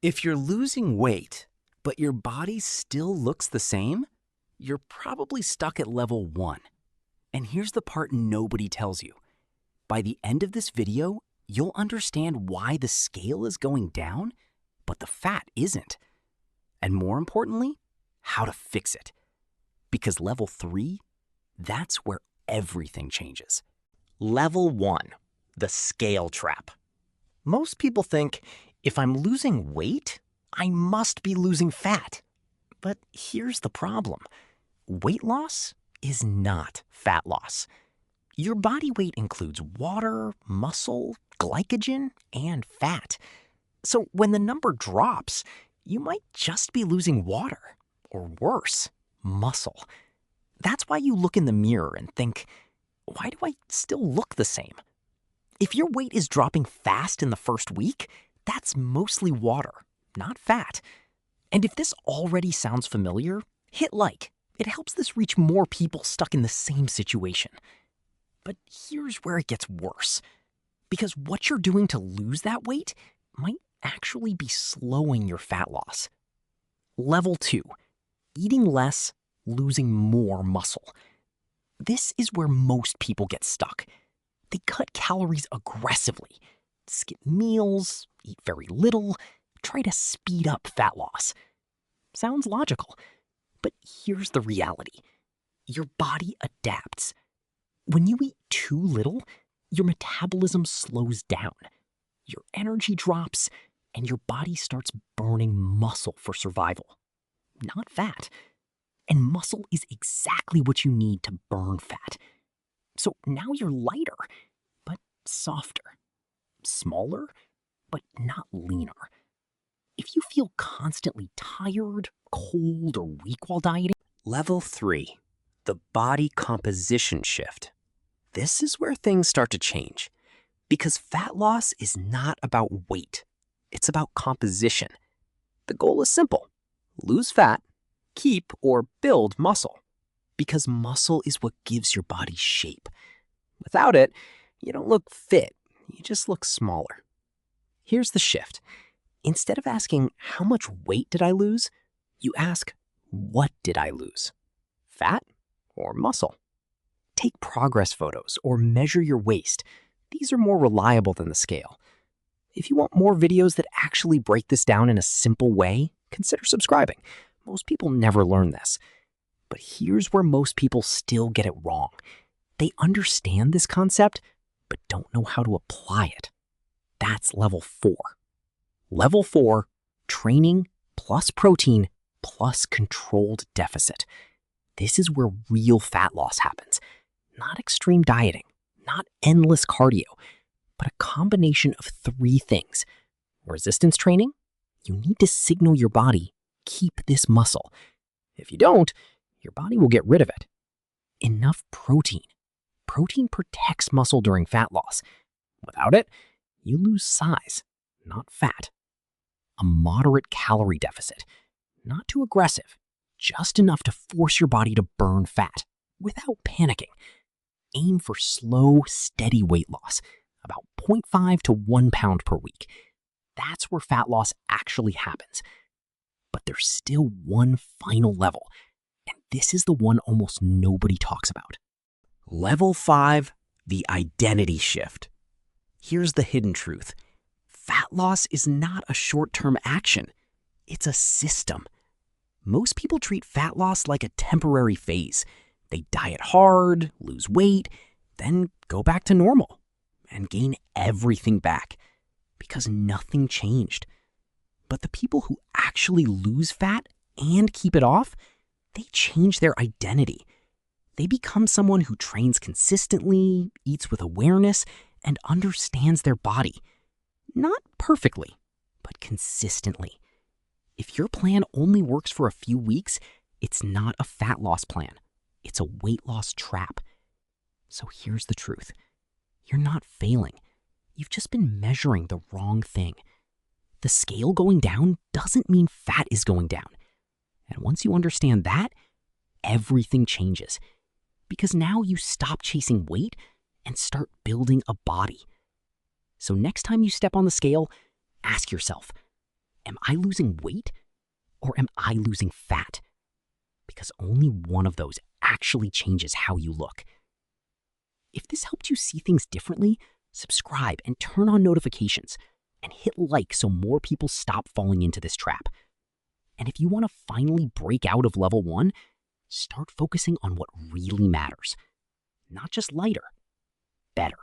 If you're losing weight, but your body still looks the same, you're probably stuck at level 1. And here's the part nobody tells you. By the end of this video, you'll understand why the scale is going down, but the fat isn't. And more importantly, how to fix it. Because level 3, that's where everything changes. Level 1, the scale trap. Most people think, if I'm losing weight, I must be losing fat. But here's the problem. Weight loss is not fat loss. Your body weight includes water, muscle, glycogen, and fat. So when the number drops, you might just be losing water, or worse, muscle. That's why you look in the mirror and think, why do I still look the same? If your weight is dropping fast in the first week, that's mostly water, not fat. And if this already sounds familiar, hit like. It helps this reach more people stuck in the same situation. But here's where it gets worse. Because what you're doing to lose that weight might actually be slowing your fat loss. Level 2, eating less, losing more muscle. This is where most people get stuck. They cut calories aggressively, skip meals, eat very little, try to speed up fat loss. Sounds logical, but here's the reality. Your body adapts. When you eat too little, your metabolism slows down, your energy drops, and your body starts burning muscle for survival, not fat. And muscle is exactly what you need to burn fat. So now you're lighter, but softer. Smaller, but not leaner. If you feel constantly tired, cold, or weak while dieting. Level 3, the body composition shift. This is where things start to change. Because fat loss is not about weight. It's about composition. The goal is simple. Lose fat, keep or build muscle. Because muscle is what gives your body shape. Without it, you don't look fit. You just look smaller. Here's the shift. Instead of asking, how much weight did I lose? You ask, what did I lose? Fat or muscle? Take progress photos or measure your waist. These are more reliable than the scale. If you want more videos that actually break this down in a simple way, consider subscribing. Most people never learn this. But here's where most people still get it wrong. They understand this concept, but don't know how to apply it. That's level 4. Level 4, training plus protein plus controlled deficit. This is where real fat loss happens. Not extreme dieting, not endless cardio, but a combination of 3 things. Resistance training, you need to signal your body, keep this muscle. If you don't, your body will get rid of it. Enough protein. Protein protects muscle during fat loss. Without it, you lose size, not fat. A moderate calorie deficit. Not too aggressive, just enough to force your body to burn fat without panicking. Aim for slow, steady weight loss, about 0.5 to 1 pound per week. That's where fat loss actually happens. But there's still one final level, and this is the one almost nobody talks about. Level 5, the identity shift. Here's the hidden truth. Fat loss is not a short-term action. It's a system. Most people treat fat loss like a temporary phase. They diet hard, lose weight, then go back to normal and gain everything back because nothing changed. But the people who actually lose fat and keep it off, they change their identity. They become someone who trains consistently, eats with awareness, and understands their body. Not perfectly, but consistently. If your plan only works for a few weeks, it's not a fat loss plan. It's a weight loss trap. So here's the truth. You're not failing. You've just been measuring the wrong thing. The scale going down doesn't mean fat is going down. And once you understand that, everything changes. Because now you stop chasing weight and start building a body. So next time you step on the scale, ask yourself, Am I losing weight or am I losing fat? Because only one of those actually changes how you look. If this helped you see things differently, subscribe and turn on notifications and hit like so more people stop falling into this trap. And if you want to finally break out of level 1, start focusing on what really matters. Not just lighter, better.